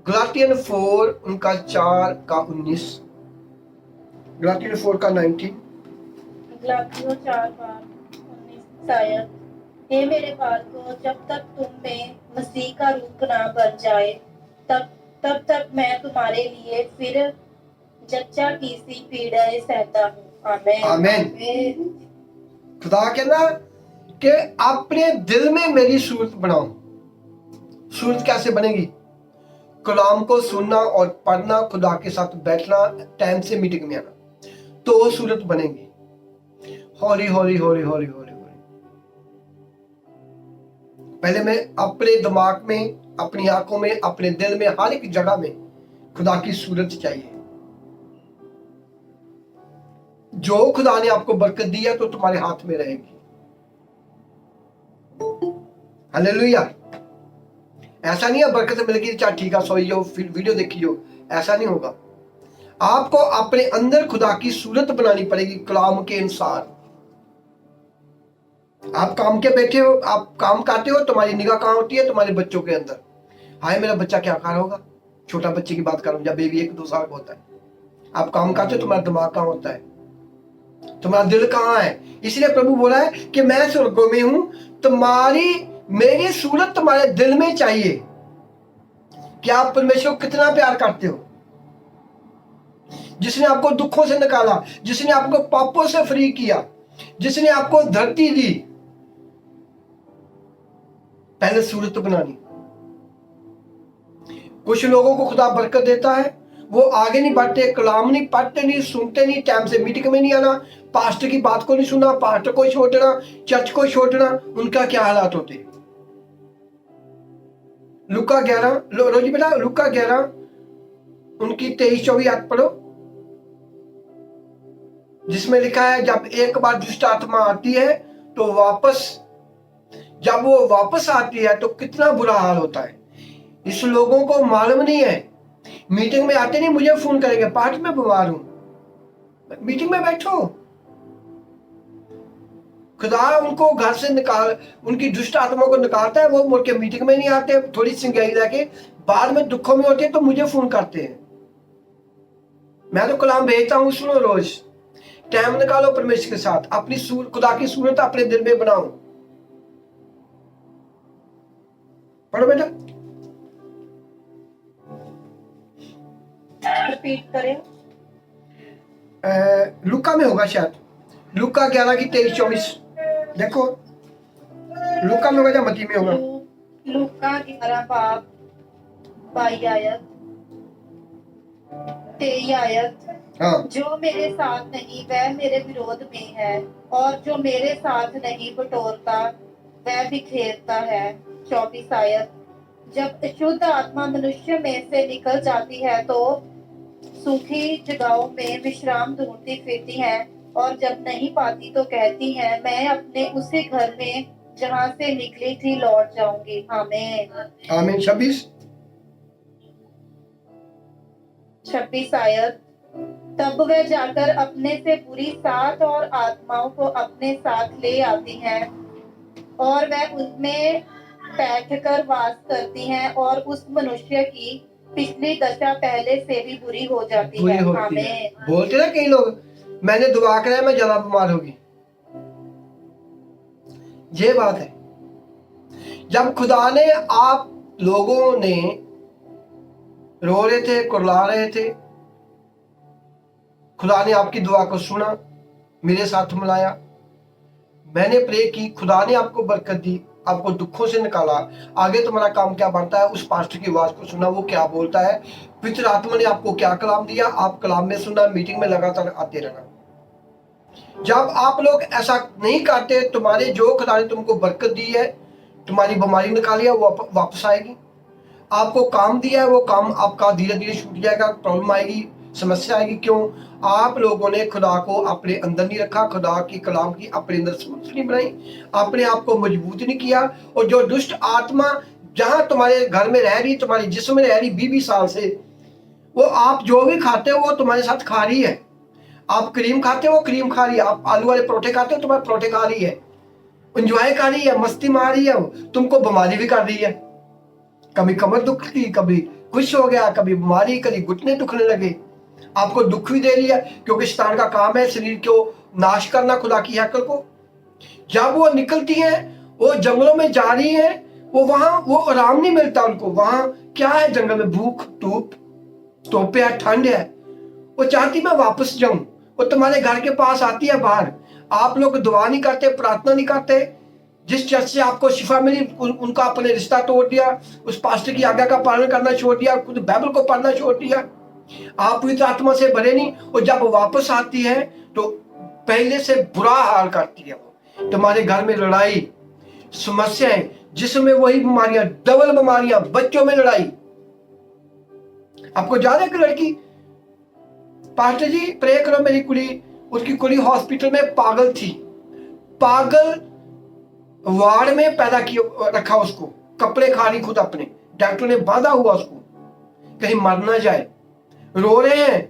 गलातियन 4 उनका 4 का 19, गलातियन 4 का 19। गलातियों 4:19 शायद, हे मेरे बालकों, जब तक तुम में मसीह का रूप ना बन जाए तब तक मैं तुम्हारे लिए फिर जच्चा की सी पीड़ाएं सहता हूँ। आमेन आमेन। खुदा कहना कि अपने दिल में मेरी सूरत बनाओ। सूरत कैसे बनेगी? कलाम को सुनना और पढ़ना, खुदा के साथ बैठना, टाइम से मीटिंग में आना, तो वो सूरत बनेगी। हौली हौली हौली हौली हौली हौली। पहले मैं अपने दिमाग में, अपनी आंखों में, अपने दिल में, हर एक जगह में खुदा की सूरत चाहिए। जो खुदा ने आपको बरकत दी है तो तुम्हारे हाथ में रहेगी। हालेलुया। ऐसा नहीं है बरकत मिल गई चाहे ठीक है सोई जाओ फिर वीडियो देखी जाओ, ऐसा नहीं होगा। आपको अपने अंदर खुदा की सूरत बनानी पड़ेगी कलाम के अनुसार। आप काम के बैठे हो, आप काम करते हो, तुम्हारी निगाह कहाँ होती है? तुम्हारे बच्चों के अंदर। हाय मेरा बच्चा क्या खा रहा होगा? छोटा बच्चे की बात करूं, जब बेबी 1-2 साल का होता है, आप काम करते हो, तुम्हारा दिमाग कहाँ होता है? तुम्हारा दिल कहाँ है? इसलिए प्रभु बोला है कि मैं स्वर्गों में हूं, तुम्हारी मेरी सूरत तुम्हारे दिल में चाहिए कि आप परमेश्वर को कितना प्यार करते हो। जिसने आपको दुखों से निकाला, जिसने आपको पापों से फ्री किया, जिसने आपको धरती दी, पहले सूरत बनानी। कुछ लोगों को खुदा बरकत देता है, वो आगे नहीं बढ़ते, कलाम नहीं पढ़ते, नहीं सुनते, नहीं टाइम से मीटिंग में नहीं आना, पास्टर की बात को नहीं सुनना, पास्टर को छोड़ना, चर्च को छोड़ना, उनका क्या हालात होते? लूका 11 रोजी बेटा, लूका 11 उनकी 23-24 आयत पढ़ो, जिसमें लिखा है जब एक बार दुष्ट आत्मा आती है तो जब वो वापस आती है तो कितना बुरा हाल होता है। इस लोगों को मालूम नहीं है, मीटिंग में आते नहीं, मुझे फोन करेंगे पाठ में बीमार हूं। मीटिंग में बैठो, खुदा उनको घर से निकाल, उनकी दुष्ट आत्मा को निकालता है, वो मुड़ के मीटिंग में नहीं आते, थोड़ी सिंगाई लेके बाद में दुखों में होते हैं तो मुझे फोन करते हैं। मैं तो कलाम भेजता हूं, सुनो रोज, टाइम निकालो परमेश्वर के साथ, अपनी खुदा की सूरत अपने दिल में बनाओ। पढ़ो बेटा, रिपीट करें। लुका में होगा शायद, लुका 11 की 23-24 देखो, लुका में होगा या मती में होगा? लूका 11:22 आयत, 23 आयत। हाँ। जो मेरे साथ नहीं वह मेरे विरोध में है, और जो मेरे साथ नहीं बटोरता वह बिखेरता है। 24 आयत। जब शुद्ध आत्मा मनुष्य में से निकल जाती है तो सूखी जगहों में विश्राम ढूंढती फिरती है, और जब नहीं पाती तो कहती है मैं अपने उसी घर में जहाँ से निकली थी लौट जाऊंगी। आमीन आमीन। 26 आयत। तब वह जाकर अपने से बुरी 7 और आत्माओं को अपने साथ ले आती हैं, और वह उनमें बैठकर वास करती हैं, और उस मनुष्य की पिछली दशा पहले से भी बुरी हो जाती है। आमीन। बोलते ना कई लोग, मैंने दुआ कराया मैं ज्यादा बीमार होगी। ये बात है, जब खुदा ने, आप लोगों ने रो रहे थे, कुरला रहे थे, खुदा ने आपकी दुआ को सुना, मेरे साथ मिलाया, मैंने प्रे की, खुदा ने आपको बरकत दी, आपको दुखों से निकाला। आगे तुम्हारा काम क्या बनता है? उस पास्टर की आवाज को सुना, वो क्या बोलता है, पवित्र आत्मा ने आपको क्या कलाम दिया, आप कलाम में सुनना, मीटिंग में लगातार आते रहना। जब आप लोग ऐसा नहीं करते, तुम्हारे जो खुदा ने तुमको बरकत दी है, तुम्हारी बीमारी निकाली है, वो वापस आएगी। आपको काम दिया है, वो काम आपका धीरे धीरे छूट जाएगा, प्रॉब्लम आएगी, समस्या आएगी। क्यों? आप लोगों ने खुदा को अपने अंदर नहीं रखा, खुदा की कलाम की अपने अंदर सूरत नहीं बनाई, अपने आप को मजबूत नहीं किया। और जो दुष्ट आत्मा जहां तुम्हारे घर में रह रही, तुम्हारे जिस्म में रह रही 20 साल से, वो आप जो भी खाते हो वो तुम्हारे साथ खा रही है। आप क्रीम खाते हो, क्रीम खा रही है। आप आलू वाले परोठे खाते हो, तुम्हारे परोठे खा रही है, इंजॉय कर रही है, मस्ती मार रही है, तुमको बीमारी भी कर रही है। कभी कमर दुखती, कभी खुश हो गया, कभी बीमारी, कभी घुटने दुखने लगे, आपको दुख भी दे लिया, क्योंकि शैतान का काम है शरीर को नाश करना, खुदा की हैकल को। जब वो निकलती हैं, वो जंगलों में जा रही हैं, वो वहां वो आराम नहीं मिलता उनको। वहां क्या है? जंगल में भूख, धूप, तोपे है, ठंड है। वो चाहती मैं वापस जाऊं। वो तुम्हारे घर के पास आती है बाहर, आप लोग दुआ नहीं करते, प्रार्थना नहीं करते। जिस चर्च से आपको शिफा मिली उनका आपने रिश्ता तोड़ दिया, उस पास्टर की आज्ञा का पालन करना छोड़ दिया, खुद बाइबल को पढ़ना छोड़ दिया, आप पवित्र आत्मा से भरे नहीं। और जब वापस आती है तो पहले से बुरा हाल करती है। वो तुम्हारे घर में लड़ाई, समस्याएं, जिसमें वही बीमारियां, डबल बीमारियां, बच्चों में लड़ाई। आपको याद है कि लड़की, पास्टर जी प्रे करो मेरी कुड़ी, उसकी कुड़ी हॉस्पिटल में पागल थी, पागल वार्ड में पैदा किया रखा उसको, कपड़े खा रही खुद अपने, डॉक्टर ने बांधा हुआ उसको कहीं मर ना जाए, रो रहे हैं।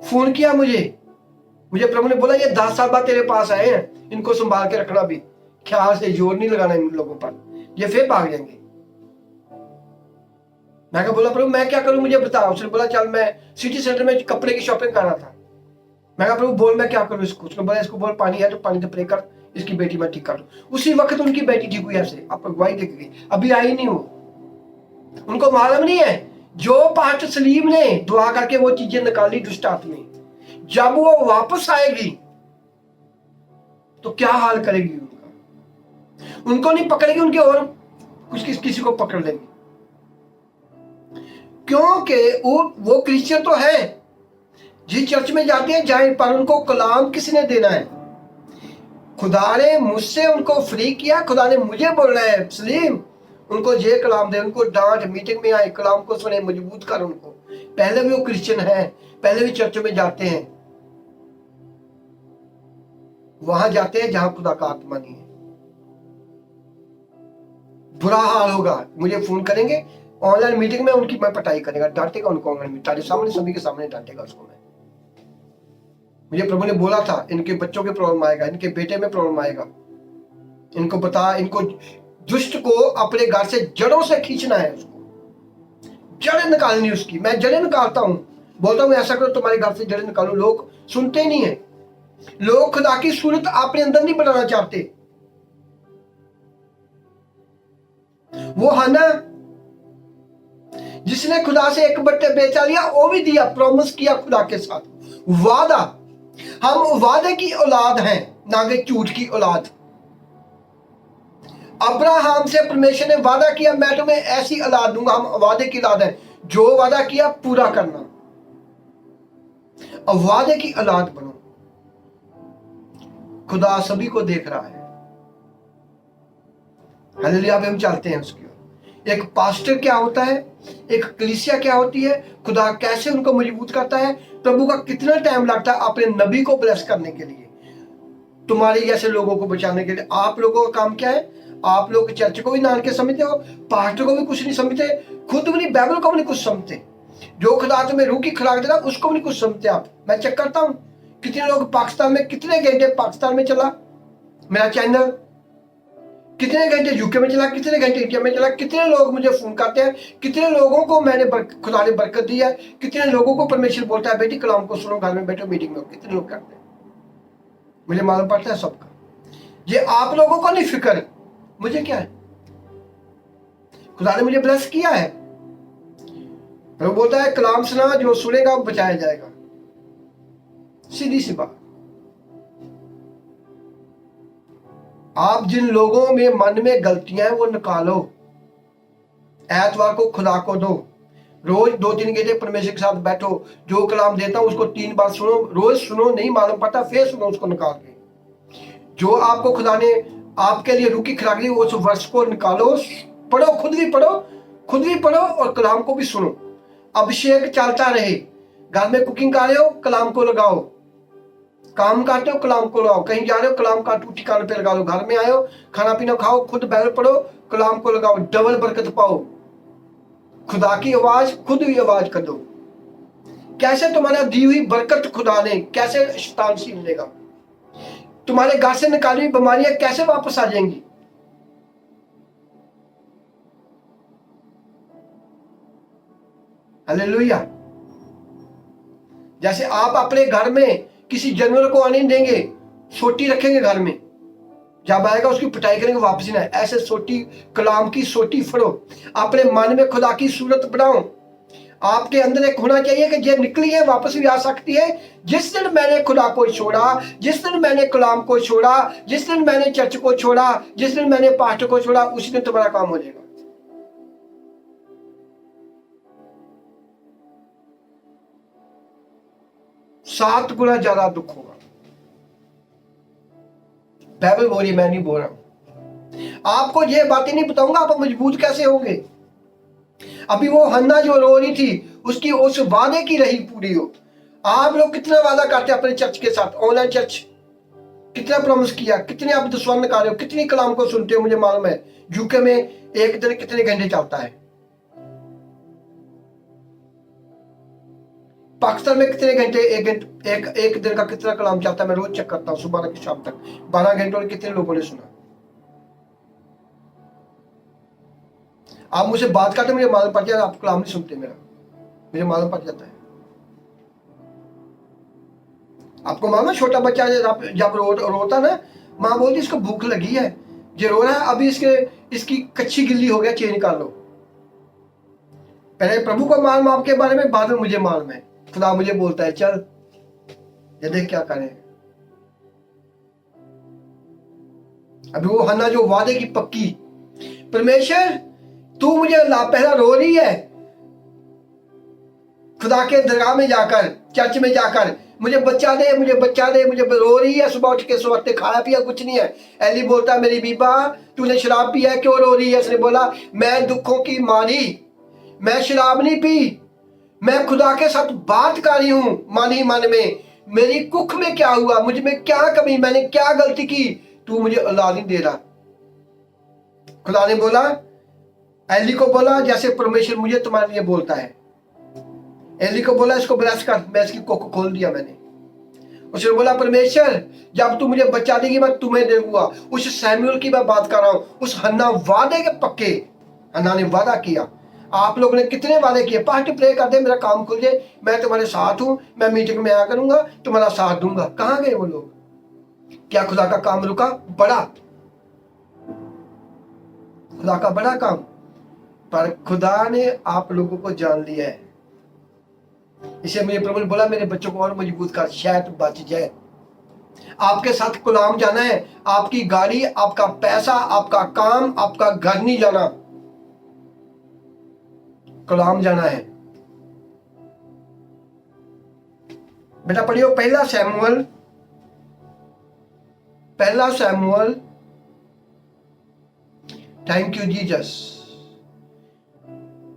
फोन किया मुझे प्रभु ने बोला ये 10 साल बाद तेरे पास आए हैं, इनको संभाल के रखना भी, ख्याल से जोर नहीं लगाना इन लोगों पर, ये फिर भाग जाएंगे। मैं क्या बोला प्रभु मैं क्या करूं, मुझे बता। उसने बोला चल मैं सिटी सेंटर में कपड़े की शॉपिंग कर रहा था। मैं कहा प्रभु बोल मैं क्या करूं इसको। उसने बोला इसको बोल पानी है तो पानी से प्रे कर, इसकी बेटी मैं ठीक कर दूं। उसी वक्त उनकी बेटी ठीक हुई ऐसे, आपको गवाही देख गई, अभी आई नहीं वो। उनको मालूम नहीं है जो पास्टर सलीम ने दुआ करके वो चीजें निकाली दुष्ट आत्मा, जब वो वापस आएगी तो क्या हाल करेगी उनका। उनको नहीं पकड़ेगी, उनके और कुछ किसी को पकड़ लेगी, क्योंकि वो क्रिश्चियन तो है, जिस चर्च में जाते हैं जाए, पर उनको कलाम किसने देना है? खुदा ने मुझसे उनको फ्री किया, खुदा ने मुझे बोलना है सलीम उनको ये कलाम दे, उनको डांट, मीटिंग में आए, कलाम को सुने, मजबूत कर उनको। पहले भी वो क्रिश्चियन है, पहले भी चर्च में जाते हैं, वहां जाते हैं जहां खुदा का आत्मा नहीं है। बुरा हाल होगा, मुझे फोन करेंगे ऑनलाइन मीटिंग में, उनकी मैं पटाई करेगा, डांटेगा उनको ऑनलाइन, तारे सामने सभी के सामने डांटेगा उसको मैं। मुझे प्रभु ने बोला था इनके बच्चों के प्रॉब्लम आएगा, इनके बेटे में प्रॉब्लम आएगा, इनको बता, इनको दुष्ट को अपने घर से जड़ों से खींचना है, उसको जड़ें निकालनी उसकी। मैं जड़ें निकालता हूं, बोलता हूं ऐसा करो तुम्हारे घर से जड़ें निकालो, लोग सुनते नहीं है। लोग खुदा की सूरत अपने अंदर नहीं बनाना चाहते। वो हन्ना जिसने खुदा से एक बट्टे बेचा लिया, वो भी दिया, प्रॉमिस किया खुदा के साथ, वादा। हम वादे की औलाद हैं, ना कि झूठ की औलाद। अब्राहम से परमेश्वर ने वादा किया मैं तुम्हें ऐसी औलाद दूंगा, हम वादे की औलाद हैं, जो वादा किया पूरा करना। अब वादे की औलाद बनो, खुदा सभी को देख रहा है। हालेलुया, अब हम चलते हैं उसकी ओर। एक पास्टर क्या होता है, एक कलीसिया क्या होती है, खुदा कैसे उनको मजबूत करता है, प्रभु का कितना टाइम लगता है अपने नबी को ब्लेस करने के लिए, तुम्हारे जैसे लोगों को बचाने के लिए। आप लोगों का काम क्या है? आप लोग चर्च को भी नान के समझते हो, पास्टर को भी कुछ नहीं समझते, खुद भी नहीं, बाइबल को भी नहीं कुछ समझते, जो खुदा तुम्हें रूह की खुराक दे रहा उसको भी नहीं कुछ समझते आप। मैं चेक करता हूं कितने लोग पाकिस्तान में, कितने घंटे पाकिस्तान में चला मेरा चैनल, कितने घंटे यूके में चला, कितने घंटे इंडिया में चला, कितने लोग मुझे फोन करते हैं, कितने लोगों को मैंने खुदा ने बरकत दी है, कितने लोगों को परमेश्वर बोलता है बेटी कलाम को सुनो, घर में बैठो मीटिंग में, कितने लोग करते हैं, मुझे मालूम पड़ता है सबका। ये आप लोगों को नहीं फिक्र, मुझे क्या है, खुदा ने मुझे ब्लेस किया है। प्रभु बोलता है कलाम सुना, जो सुनेगा वो बचाया जाएगा, सीधी सी बात। आप जिन लोगों में मन में गलतियां हैं वो निकालो, एतवार को खुदा को दो, रोज 2-3 घंटे परमेश्वर के साथ बैठो, जो कलाम देता हूं उसको 3 बार सुनो, रोज सुनो, नहीं मालूम पड़ता फिर सुनो उसको निकाल के। जो आपको खुदा ने आपके लिए रूह की खुराक दी उस वर्ष को निकालो, पढ़ो, खुद भी पढ़ो और कलाम को भी सुनो। अभिषेक चलता रहे, घर में कुकिंग कर रहे हो कलाम को लगाओ, काम करते हो कलाम को लगाओ, कहीं जा रहे हो कलाम का टूटी कान पे लगा लो, घर में आए हो खाना पीना खाओ, खुद बाइबल पढ़ो, कलाम को लगाओ, डबल बरकत पाओ। खुदा की आवाज खुद भी आवाज कर दो। कैसे तुम्हारा दी हुई बरकत खुदा ने कैसे शैतान छीन लेगा, तुम्हारे घर से निकाली हुई बीमारियां कैसे वापस आ जाएंगी। हालेलुया। जैसे आप अपने घर में किसी जानवर को आने नहीं देंगे, सोटी रखेंगे घर में, जब आएगा उसकी पिटाई करेंगे वापस ही ना, ऐसे सोटी, कलाम की सोटी फड़ो, अपने मन में खुदा की सूरत बनाओ। आपके अंदर एक होना चाहिए कि ये निकली है वापस भी आ सकती है। जिस दिन मैंने खुदा को छोड़ा, जिस दिन मैंने कलाम को छोड़ा, जिस दिन मैंने चर्च को छोड़ा, जिस दिन मैंने पास्टर को छोड़ा, उसी दिन तुम्हारा काम हो जाएगा। 7 गुना ज्यादा दुख होगा। बाइबल बोल रही, मैं नहीं बोल रहा हूं। आपको ये बातें नहीं बताऊंगा, आप मजबूत कैसे होंगे। अभी वो हन्ना जो रो रही थी, उसकी उस वादे की रही पूरी हो। आप लोग कितना वादा करते हैं अपने चर्च के साथ, ऑनलाइन चर्च कितना प्रॉमिस किया, कितने आप दुश्मन कर रहे हो, कितनी कलाम को सुनते हो। मुझे मालूम है यूके में एक दिन कितने घंटे चलता है, पाकिस्तान में कितने घंटे, एक दिन का कितना कलाम चलता है। मैं रोज चेक करता हूँ सुबह से शाम तक, 12 घंटों में कितने लोगों ने सुना। आप मुझसे बात करते, मुझे मालूम पड़ जाता है आप कलाम नहीं सुनते मेरा, मुझे मालूम पड़ जाता है। आपको मालूम है छोटा बच्चा जब रोता ना, माँ बोलती इसको भूख लगी है, ये रो रहा है, अभी इसकी कच्ची गिल्ली हो गया, चेंज कर लो। पहले प्रभु को मालूम आपके बारे में, बाद में मुझे मालूम है। खुदा मुझे बोलता है चल ये देख क्या करें। अभी वो हन्ना जो वादे की पक्की, परमेश्वर तू मुझे पहला रो रही है, खुदा के दरगाह में जाकर, चर्च में जाकर मुझे बच्चा दे, मुझे बच्चा दे, मुझे रो रही है, सुबह उठ के सोते खाया पिया कुछ नहीं है। एली बोलता मेरी बीबा तूने शराब पिया, क्यों रो रही है। उसने बोला मैं दुखों की मारी, मैं शराब नहीं पी, मैं खुदा के साथ बात कर रही हूं मानी मन में। मेरी कुख में क्या हुआ, मुझ में क्या कमी, मैंने क्या गलती की, तू मुझे औलाद नहीं दे रहा। खुदा ने बोला, एली को बोला जैसे परमेश्वर मुझे तुम्हारे लिए बोलता है। एली को बोला इसको ब्लेस कर, मैं इसकी कोख खोल दिया मैंने। उसने बोला परमेश्वर जब तू मुझे बच्चा देगी मैं तुम्हें दूंगा। उस सैमुअल की मैं बात कर रहा हूं, उस हन्ना वादे के पक्के, हन्ना ने वादा किया। आप लोगों ने कितने वादे किए, पार्टी प्रे कर दे मेरा काम खुल जाए, मैं तुम्हारे साथ हूं, मैं मीटिंग में आया करूंगा, तुम्हारा साथ दूंगा। कहां गए वो लोग। क्या खुदा का काम रुका? बड़ा, खुदा का बड़ा काम, पर खुदा ने आप लोगों को जान लिया है। इसे मुझे प्रभु ने बोला मेरे बच्चों को और मजबूत कर, शायद बच जाए। आपके साथ गुलाम जाना है, आपकी गाड़ी, आपका पैसा, आपका काम, आपका घर नहीं जाना, गुलाम जाना है। बेटा पढ़ियो पहला सैमुअल। Thank you Jesus.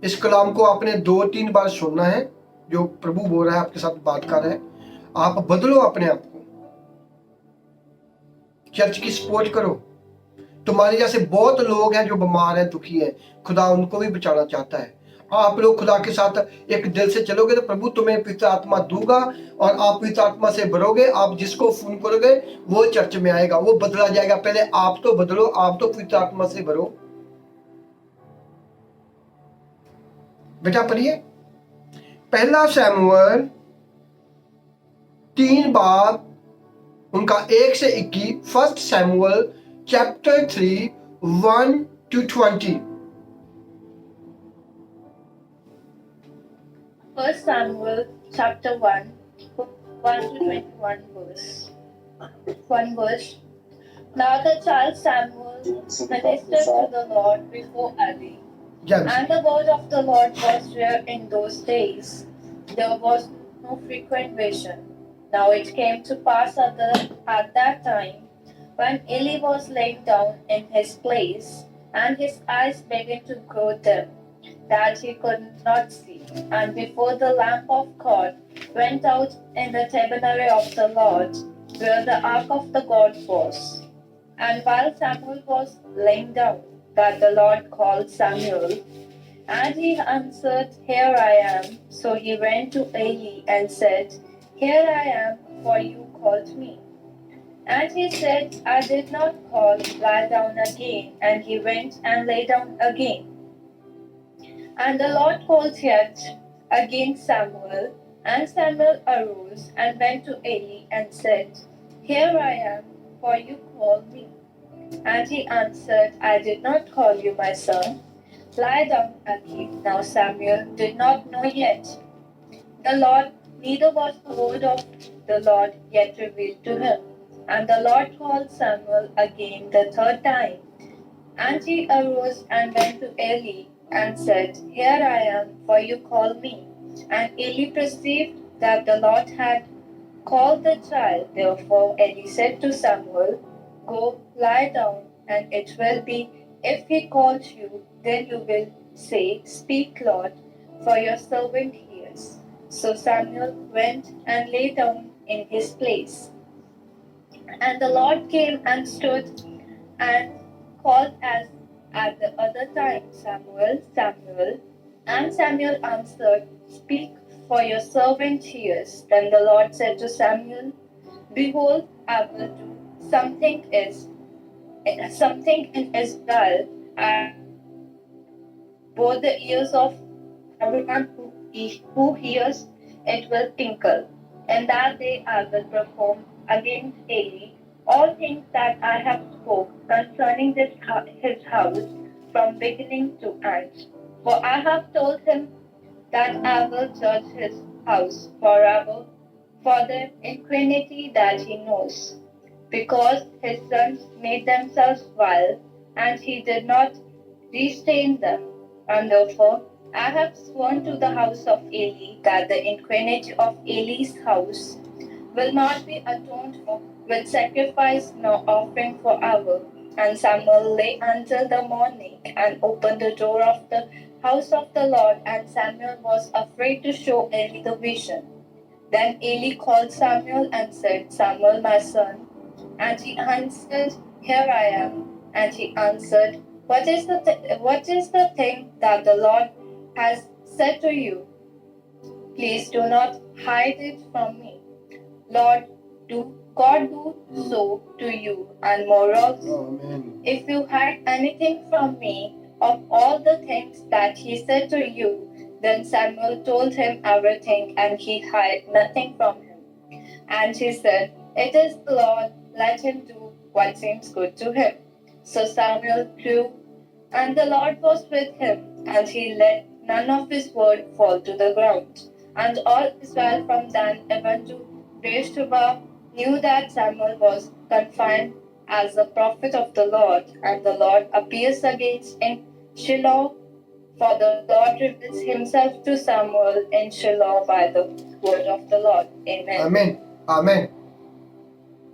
इस कलाम को आपने 2-3 बार सुनना है, जो प्रभु बोल रहा है आपके साथ बात कर रहा है। आप बदलो अपने आप को, चर्च की सपोर्ट करो। तुम्हारे जैसे बहुत लोग हैं जो बीमार हैं, दुखी हैं, खुदा उनको भी बचाना चाहता है। आप लोग खुदा के साथ एक दिल से चलोगे तो प्रभु तुम्हें पवित्र आत्मा दूंगा और आप पवित्र आत्मा से भरोगे। आप जिसको फोन करोगे वो चर्च में आएगा, वो बदला जाएगा। पहले आप तो बदलो, आप तो पवित्र आत्मा से भरो। बेटा पढ़िए पहला सैमुअल 3 बार उनका 1 से 21, first Samuel chapter 3 1-20। First Samuel chapter 1, 1-21 verse. 1 verse. Now the child Samuel ministered to the Lord before Eli. And the word of the Lord was rare in those days. There was no frequent vision. Now it came to pass at that time, when Eli was laying down in his place, and his eyes began to grow dim, that he could not see. And before the lamp of God went out in the tabernacle of the Lord, where the ark of the God was. And while Samuel was laying down, that the Lord called Samuel. And he answered, Here I am. So he went to Eli and said, Here I am, for you called me. And he said, I did not call, lie down again. And he went and lay down again. And the Lord called yet. against Samuel. And Samuel arose and went to Eli and said, Here I am, for you called me. And he answered, I did not call you, my son. Lie down and eat. Now Samuel did not know yet the Lord, neither was the word of the Lord yet revealed to him. And the Lord called Samuel again the third time. And he arose and went to Eli and said, Here I am, for you called me. And Eli perceived that the Lord had called the child. Therefore Eli said to Samuel, Go, lie down, and it will be, if he calls you, then you will say, Speak, Lord, for your servant hears. So Samuel went and lay down in his place. And the Lord came and stood and called as at the other time, Samuel, Samuel. And Samuel answered, Speak, for your servant hears. Then the Lord said to Samuel, Behold, I will do something in Israel, and both the ears of everyone who hears it will tinkle. And that day I will perform against Eli all things that I have spoke concerning his house from beginning to end. For I have told him that I will judge his house forever for the iniquity that he knows, because his sons made themselves vile, and he did not restrain them. And therefore I have sworn to the house of Eli that the iniquity of Eli's house will not be atoned for with sacrifice nor offering forever. And Samuel lay until the morning and opened the door of the house of the Lord, and Samuel was afraid to show Eli the vision. Then Eli called Samuel and said, Samuel, my son. And he answered, Here I am. And he answered, what is the thing that the Lord has said to you? Please do not hide it from me. Lord, God do so to you, and more also. Amen. If you hide anything from me of all the things that he said to you, then Samuel told him everything, and he hid nothing from him. And he said, It is the Lord, let him do what seems good to him. So Samuel grew, and the Lord was with him, and he let none of his word fall to the ground. And all Israel from Dan even to Beersheba knew that Samuel was confined as a prophet of the Lord, and the Lord appears against in Shiloh, for the Lord reveals himself to Samuel in Shiloh by the word of the Lord. Amen. आमीन आमीन।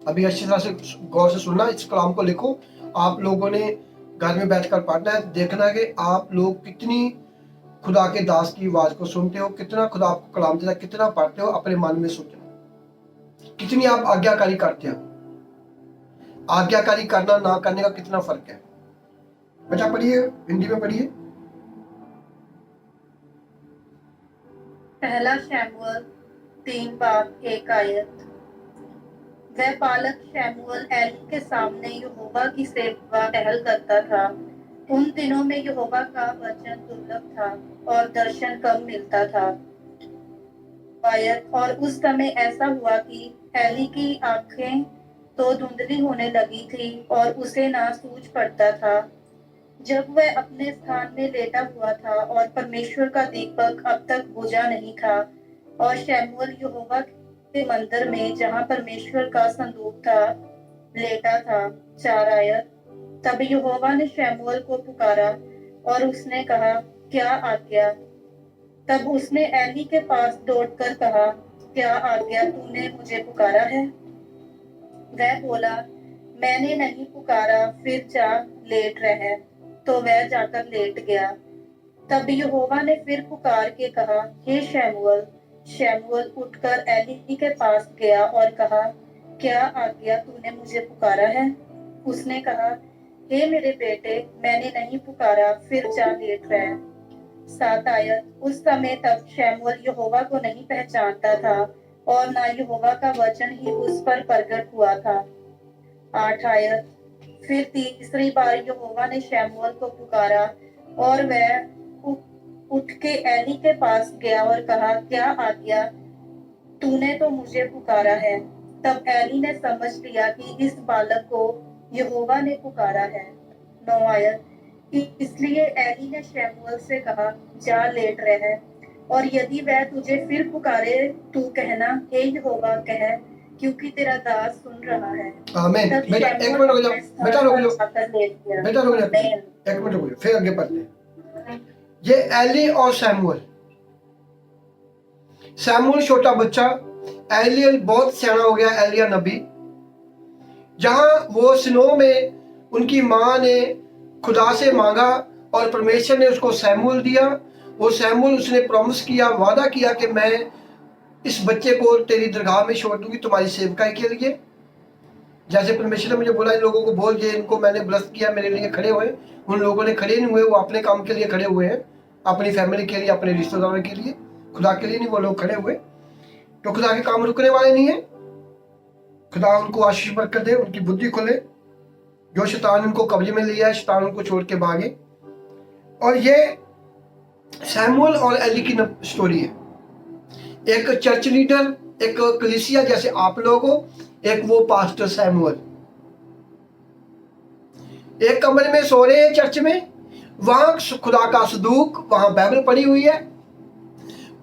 अभी अच्छी तरह से गौर से सुनना, इस कलाम को लिखो। आप लोगों ने घर में बैठकर पढ़ना है, देखना है कि आप लोग कितनी खुदा के दास की आवाज को सुनते हो, कितना खुदा आपको कलाम देता है, कितना पढ़ते हो, अपने मन में सोचना, कितनी आप आज्ञाकारी करते हो। आज्ञाकारी करना ना करने का कितना फर्क है। बेटा पढ़िए, हिंदी में पढ़िए। पहला शमूएल 3:1। वह बालक शमूएल एली के सामने यहोवा की सेवा टहल करता था। उन दिनों में यहोवा का वचन दुर्लभ था और दर्शन कम मिलता था। और उस समय ऐसा हुआ कि एली की आंखें तो धुंधली होने लगी थी और उसे ना सूझ पड़ता था। जब वह अपने स्थान में लेटा हुआ था और परमेश्वर का दीपक अब तक बुझा नहीं था, और शमूएल यहोवा के मंदिर में जहाँ परमेश्वर का संदूक था लेटा था। 4। तब यहोवा ने शमूएल को पुकारा और उसने कहा, क्या आज्ञा? तब उसने एली के पास दौड़कर कहा, क्या आज्ञा, तूने मुझे पुकारा है? वह बोला, मैंने नहीं पुकारा, फिर जा लेट रह। तो वह जाकर लेट गया। तब यहोवा ने फिर पुकार के कहा, हे शमूएल। शमूएल उठकर एली के पास गया और कहा, क्या आज्ञा, तूने मुझे पुकारा है? उसने कहा, हे मेरे बेटे, मैंने नहीं पुकारा, फिर जा लेट रह। 7। उस समय तब शमूएल यहोवा को नहीं पहचानता था और ना यहोवा का वचन ही उस पर प्रकट हुआ था। 8। फिर तीसरी बार यहोवा ने शमूएल को पुकारा और वह उठ के एली के पास गया और कहा, क्या आज्ञा, तूने तो मुझे पुकारा है। तब एली ने समझ लिया कि इस बालक को यहोवा ने पुकारा है। 9 आयत, इसलिए एली ने शमूएल से कहा, जा लेट रह, और यदि वह तुझे फिर पुकारे तू कहना, हे यहोवा कह, क्योंकि तेरा दास सुन रहा है। आमीन। तब बेटा एक शमूएल मिनट रुक जाओ, अपने स्थान बेटा रुक पर जाओ, जाकर लेट गया। बेटा रुक जाओ, आमीन। एक मिनट रुक जाओ, फिर आगे पढ़ते हैं। ये एली और सैमुअल। सैमुअल छोटा बच्चा, एलियल बहुत सियाना हो गया, एलिया नबी। जहां वो स्नो में उनकी माँ ने खुदा से मांगा और परमेश्वर ने उसको सैमुअल दिया। वो सैमुअल उसने प्रॉमिस किया, वादा किया कि मैं इस बच्चे को तेरी दरगाह में छोड़ दूंगी तुम्हारी सेवकाई के लिए। जैसे परमेश्वर ने मुझे बोला, इन लोगों को बोल, ये इनको मैंने ब्लेस किया, मेरे लिए खड़े हुए। उन लोगों ने खड़े नहीं हुए, वो अपने काम के लिए खड़े हुए हैं, अपनी फैमिली के लिए, अपने रिश्तेदारों के लिए, खुदा के लिए नहीं वो लोग खड़े हुए। तो खुदा के काम रुकने वाले नहीं है। खुदा उनको आशीष बरकत दे, उनकी बुद्धि खुले। जो शैतान उनको कब्जे में लिया है, शैतान उनको छोड़ के भागे। और ये सैमुअल और एली की स्टोरी है। एक चर्च लीडर, एक कलीसिया जैसे आप लोग हो, एक वो पास्टर सैमुअल एक कमरे में सो रहे हैं चर्च में। वहां खुदा का सदूक, वहां बाइबल पड़ी हुई है।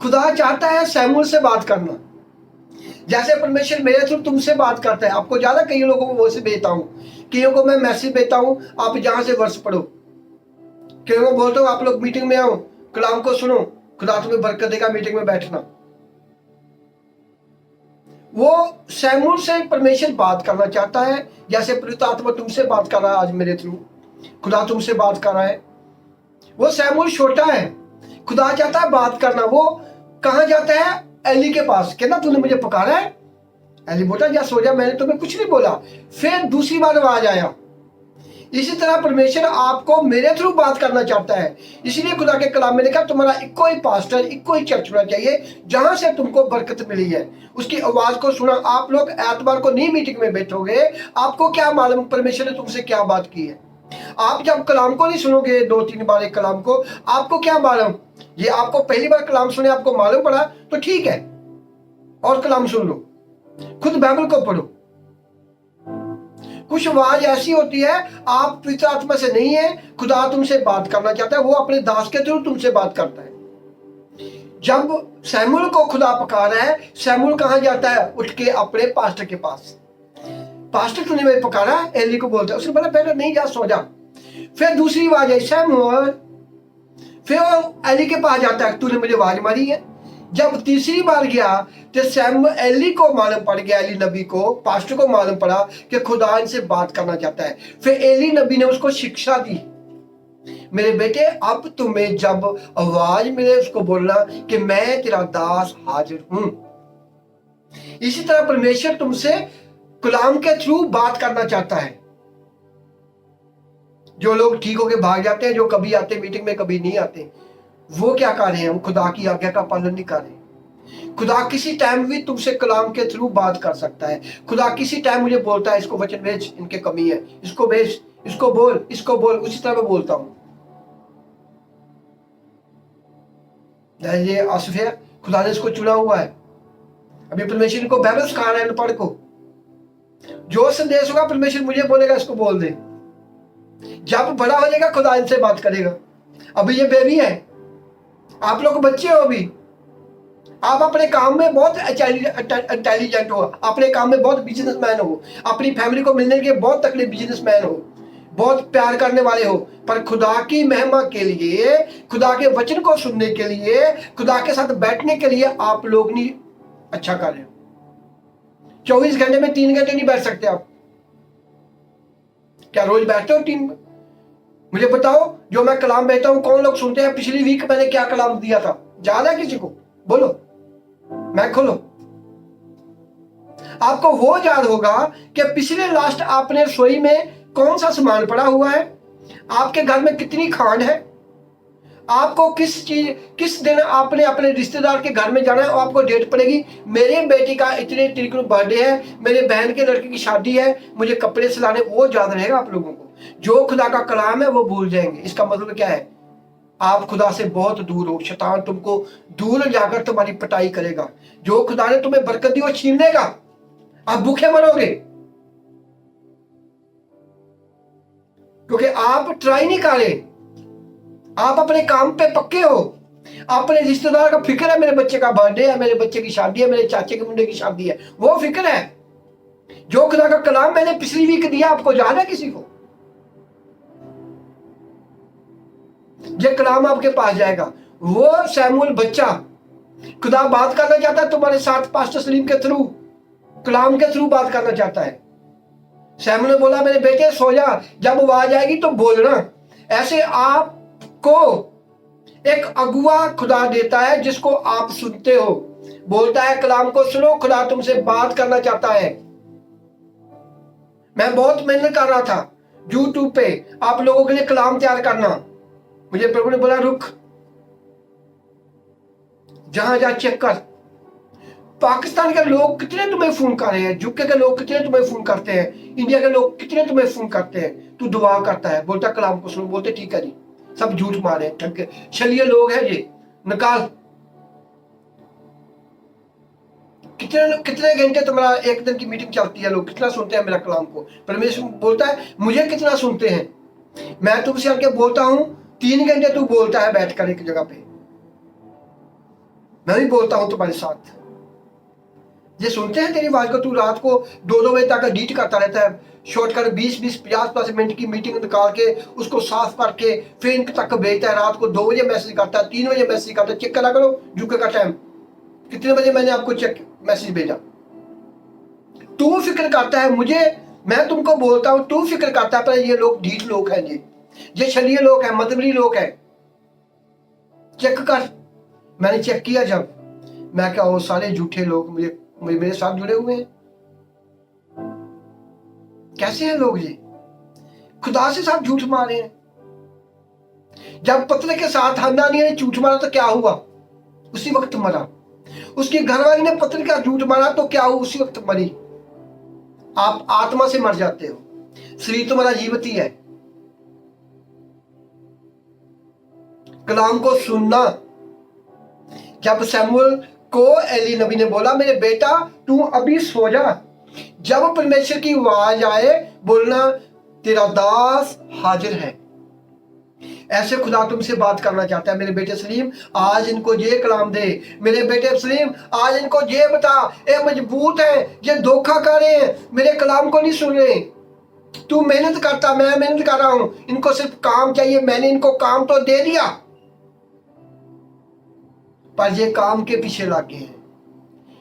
खुदा चाहता है सैमुअल से बात करना, जैसे परमेश्वर मेरे थ्रू तुमसे बात करता है। आपको ज्यादा कई लोगों को वो से भेजता हूँ, कईयों को मैं मैसेज भेजता हूँ, आप जहां से वर्ष पढ़ो। कईयों को बोलता हूँ आप लोग मीटिंग में आओ, कलाम को सुनो, खुदा तुम्हें बरकत देगा, मीटिंग में बैठना। वो सैमुअल से परमेश्वर बात करना चाहता है, जैसे पवित्र आत्मा तुमसे बात कर रहा है आज मेरे थ्रू। खुदा तुमसे बात कर रहा है। वो सैमुअल छोटा है, खुदा चाहता है बात करना। वो कहाँ जाता है? एली के पास। कहना तूने मुझे पुकारा है? एली बोला जा सो जा, मैंने तुम्हें कुछ नहीं बोला। फिर दूसरी बार आवाज आया। इसी तरह परमेश्वर आपको मेरे थ्रू बात करना चाहता है। इसलिए खुदा के कलाम में लिखा, तुम्हारा इक्को ही पास्टर, इक्को ही चर्च होना चाहिए जहां से तुमको बरकत मिली है। उसकी आवाज को सुना। आप लोग एतवार को नहीं मीटिंग में बैठोगे, आपको क्या मालूम परमेश्वर ने तुमसे क्या बात की है। आप जब कलाम को नहीं सुनोगे 2-3 बार एक कलाम को, आपको क्या मालूम। ये आपको पहली बार कलाम सुने, आपको मालूम पड़ा तो ठीक है, और कलाम सुन लो, खुद बाइबल को पढ़ो। कुछ आवाज ऐसी होती है, आप पवित्र आत्मा से नहीं है, खुदा तुमसे बात करना चाहता है, वो अपने दास के थ्रू तुमसे बात करता है। जब सैमुअल को खुदा पुकारा है, सैमुअल कहां जाता है? उठ के अपने पास्टर के पास। पास्टर तूने मुझे पुकारा है? एली को बोलता है। उसने बोला पहले नहीं जा, सो जा। फिर दूसरी आवाज आई, सैमुअल। फिर वो एली के पास जाता है, तूने मुझे आवाज मारी है। जब तीसरी बार गया तो सैमुअल, एली को मालूम पड़ गया, एली नबी को, पास्टर को मालूम पड़ा कि खुदा इनसे बात करना चाहता है। फिर एली नबी ने उसको शिक्षा दी, मेरे बेटे अब तुम्हें जब आवाज मिले उसको बोलना कि मैं तेरा दास हाजिर हूं। इसी तरह परमेश्वर तुमसे कलाम के थ्रू बात करना चाहता है। जो लोग ठीक होके भाग जाते हैं, जो कभी आते मीटिंग में कभी नहीं आते, वो क्या कर रहे हैं? वो खुदा की आज्ञा का पालन नहीं कर रहे। खुदा किसी टाइम भी तुमसे कलाम के थ्रू बात कर सकता है। खुदा किसी टाइम मुझे बोलता है, इसको वचन भेज, इनके कमी है, इसको भेज, इसको बोल, इसको बोल। उसी तरह मैं बोलता हूं। ये आसिफ है, खुदा ने इसको चुना हुआ है। अभी परमेश्वर को बाइबल सिखा रहा है अनपढ़ को। जो संदेश होगा परमेश्वर मुझे बोलेगा इसको बोल दे। जब बड़ा हो जाएगा खुदा इनसे बात करेगा। अभी ये बेबी है, आप लोग बच्चे हो। अभी आप अपने काम में बहुत इंटेलिजेंट हो, अपने काम में बहुत बिजनेसमैन हो, अपनी फैमिली को मिलने के बहुत तकड़े बिजनेसमैन हो, बहुत प्यार करने वाले हो। पर खुदा की महिमा के लिए, खुदा के वचन को सुनने के लिए, खुदा के साथ बैठने के लिए आप लोग नहीं अच्छा कर रहे हो। 24 घंटे में 3 घंटे नहीं बैठ सकते आप। क्या रोज बैठते हो 3? मुझे बताओ, जो मैं कलाम भेजता हूं कौन लोग सुनते हैं? पिछली वीक मैंने क्या कलाम दिया था, याद है किसी को? बोलो, मैं खोलो। आपको वो याद होगा कि पिछले लास्ट आपने रसोई में कौन सा सामान पड़ा हुआ है, आपके घर में कितनी खांड है, आपको किस दिन आपने अपने रिश्तेदार के घर में जाना है और आपको डेट पड़ेगी, मेरे बेटी का इतने तारीख को बर्थडे है, मेरे बहन के लड़के की शादी है, मुझे कपड़े सिलाने। वो याद रहेगा आप लोगों को। जो खुदा का कलाम है वो भूल जाएंगे। इसका मतलब क्या है? आप खुदा से बहुत दूर हो, शैतान तुमको दूर जाकर तुम्हारी पिटाई करेगा। जो खुदा ने तुम्हें बरकत दी वो छीन लेगा, आप भूखे मरोगे, क्योंकि आप ट्राई नहीं कर रहे। आप अपने काम पे पक्के हो, अपने रिश्तेदार का फिक्र है, मेरे बच्चे का बर्थडे है, मेरे बच्चे की शादी है, मेरे चाचे के मुंडे की शादी है, वो फिक्र है। जो खुदा का कलाम मैंने पिछली वीक दिया, आपको याद है किसी को? ये कलाम आपके पास जाएगा। वो सैमुअल बच्चा, खुदा बात करना चाहता है तुम्हारे साथ पास्टर सलीम के थ्रू, कलाम के थ्रू बात करना चाहता है। सैमुअल ने बोला मेरे बेटे सो जा, जब आवाज आएगी तो बोलना। ऐसे आपको एक अगुआ खुदा देता है जिसको आप सुनते हो, बोलता है कलाम को सुनो, खुदा तुमसे बात करना चाहता है। मैं बहुत मेहनत कर रहा था यूट्यूब पे आप लोगों के लिए कलाम तैयार करना। मुझे प्रभु ने बोला रुक, जहां जा चेक कर, पाकिस्तान के लोग कितने तुम्हें फोन कर रहे हैं, यूके के लोग कितने तुम्हें फोन करते हैं, इंडिया के लोग कितने तुम्हें फोन करते हैं। तू दुआ करता है, बोलता कलाम को सुनो, बोलते ठीक है जी, सब झूठ मारे ठग छलिए लोग हैं ये, निकाल। कितने कितने घंटे तुम्हारा एक दिन की मीटिंग चलती है, लोग कितना सुनते हैं मेरा कलाम को। परमेश्वर बोलता है मुझे कितना सुनते हैं। मैं तुमसे आके बोलता हूं 3 घंटे, तू बोलता है बैठ कर एक जगह पे, मैं भी बोलता हूं तुम्हारे साथ। ये सुनते हैं तेरी आवाज को। तू रात को 2-2 बजे तक एडिट करता रहता है, शॉर्टकट 20-20 50+ मिनट की मीटिंग निकाल के उसको साफ करके फिर इनके तक भेजता है। रात को 2 बजे मैसेज करता है, 3 बजे मैसेज करता है, चेक करा करो यूके का टाइम कितने बजे मैंने आपको चेक मैसेज भेजा। तू फिक्र करता है मुझे, मैं तुमको बोलता हूं तू फिक्र करता है, पर ये लोग ढीठ लोग हैं, ये छलिए लोग हैं, मतबरी लोग हैं। चेक कर। मैंने चेक किया, जब मैं क्या वो सारे झूठे लोग मेरे साथ जुड़े हुए हैं। कैसे हैं लोग ये, खुदा से साथ झूठ मारे हैं। जब पत्नी के साथ हन्नानिया ने झूठ मारा तो क्या हुआ, उसी वक्त मरा। उसकी घरवाली ने पत्नी का झूठ मारा तो क्या हुआ, उसी वक्त मरी। आप आत्मा से मर जाते हो, शरीर तुम्हारा जीवित ही है। कलाम को सुनना। जब सैमुअल को एली नबी ने बोला मेरे बेटा तू अभी सो जा, जब परमेश्वर की आवाज आए बोलना तेरा दास हाजिर है। ऐसे खुदा तुमसे बात करना चाहता है। मेरे बेटे सलीम आज इनको ये कलाम दे, मेरे बेटे सलीम आज इनको ये बता, ये मजबूत है, ये धोखा कर रहे हैं, मेरे कलाम को नहीं सुन रहे। तू मेहनत करता, मैं मेहनत कर रहा हूं, इनको सिर्फ काम चाहिए, मैंने इनको काम तो दे दिया, पर ये काम के पीछे लग गए हैं,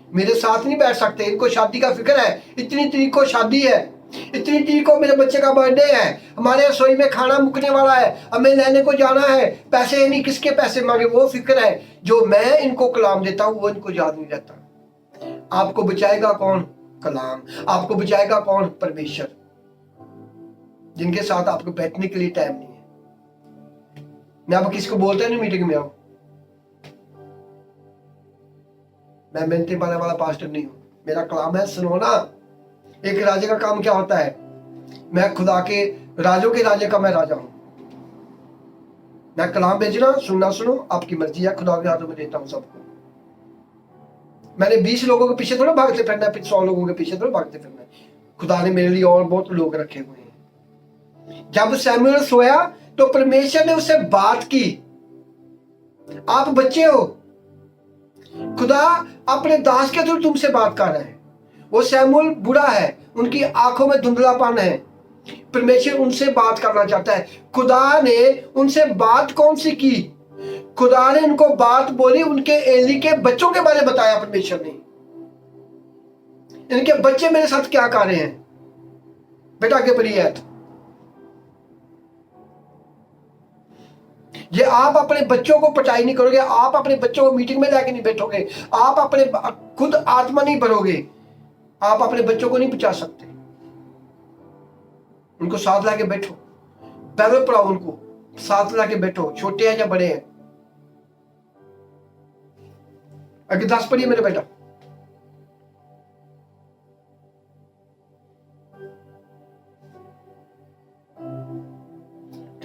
मेरे साथ नहीं बैठ सकते। इनको शादी का फिक्र है, इतनी तरीक को शादी है, इतनी तरीक को मेरे बच्चे का बर्थडे है, हमारे रसोई में खाना मुकने वाला है, हमें लेने को जाना है, पैसे नहीं, किसके पैसे मांगे, वो फिक्र है। जो मैं इनको कलाम देता हूं वो इनको याद नहीं रहता। आपको बचाएगा कौन? कलाम। आपको बचाएगा कौन? परमेश्वर, जिनके साथ आपको बैठने के लिए टाइम नहीं है। मैं अब किसी को बोलता नहीं मीटिंग में आओ, मैं मिलते पाने वाला पास्टर नहीं हूं। मेरा कलाम है सुनो ना। एक राजे का काम क्या होता है? मैं खुदा के राजों के राजे का मैं राजा हूं। मैं कलाम भेजना, सुनना सुनो, आपकी मर्जी है, खुदा के हाथों में देता हूं सबको। मैंने 20 लोगों के पीछे थोड़ा भागते फिरना है, 100 लोगों के पीछे थोड़ा भागते फिरना है। खुदा ने मेरे लिए और बहुत लोग रखे हुए हैं। जब सैमुएल सोया तो परमेश्वर ने उससे बात की। आप बच्चे हो, खुदा अपने दास के थ्रू तुमसे बात कर रहे हैं। वो सैमुएल बुरा है, उनकी आंखों में धुंधलापन है, परमेश्वर उनसे बात करना चाहता है। खुदा ने उनसे बात कौन सी की? खुदा ने उनको बात बोली, उनके एली के बच्चों के बारे में बताया परमेश्वर ने। इनके बच्चे मेरे साथ क्या कर रहे हैं, बेटा आगे बढ़िए। ये आप अपने बच्चों को पटाई नहीं करोगे, आप अपने बच्चों को मीटिंग में लेके नहीं बैठोगे, आप अपने खुद आत्मा नहीं भरोगे, आप अपने बच्चों को नहीं बचा सकते। उनको साथ लाके बैठो, बाइबल पढ़ाओ, उनको साथ लाके बैठो, छोटे हैं या बड़े हैं। आगे 10 पढ़िए मेरे बेटा।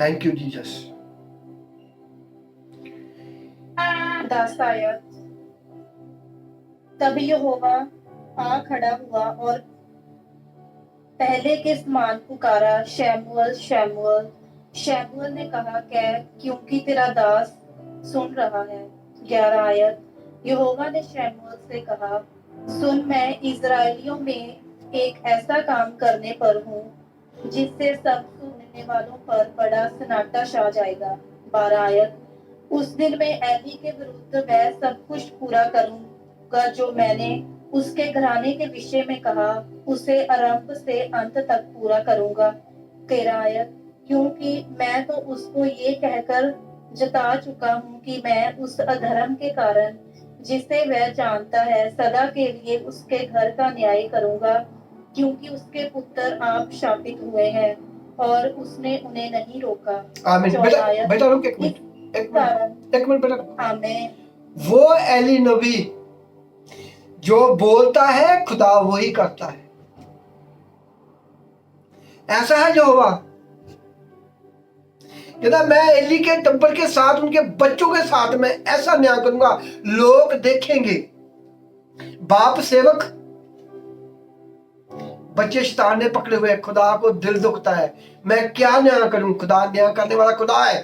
Thank you Jesus. दासायत। तब यहोवा आ खड़ा हुआ और पहले के समान पुकारा, शैमुएल शैमुएल। शैमुएल ने कहा, कह, क्योंकि तेरा दास सुन रहा है। 11 आयत। यहोवा ने शैमुएल से कहा, सुन, मैं इजराइलियों में एक ऐसा काम करने पर हूँ जिससे सब सुनने वालों पर बड़ा सन्नाटा छा जाएगा। 12 आयत। उस दिन मैं एली के विरुद्ध वह सब कुछ पूरा करूंगा जो मैंने उसके घराने के विषय में कहा, उसे आरंभ से अंत तक पूरा करूंगा। 13 आयत। क्योंकि मैं तो उसको ये कहकर जता चुका हूँ कि मैं उस अधर्म के कारण जिसे वह जानता है सदा के लिए उसके घर का न्याय करूंगा, क्योंकि उसके पुत्र आप शापित हुए हैं और उसने उन्हें नहीं रोका। आमीन। 14 बेटा आयत। बेटा रुक एक मिनट, एक मिनट बेटा। आमीन। वो एली नबी जो बोलता है खुदा वही करता है। ऐसा है यहोवा। कहता मैं एली के टब्बर के साथ, उनके बच्चों के साथ मैं ऐसा न्याय करूंगा, लोग देखेंगे। बाप सेवक, बच्चे शैतान ने पकड़े हुए, खुदा को दिल दुखता है, मैं क्या न्याय करूं। खुदा न्याय करने वाला खुदा है,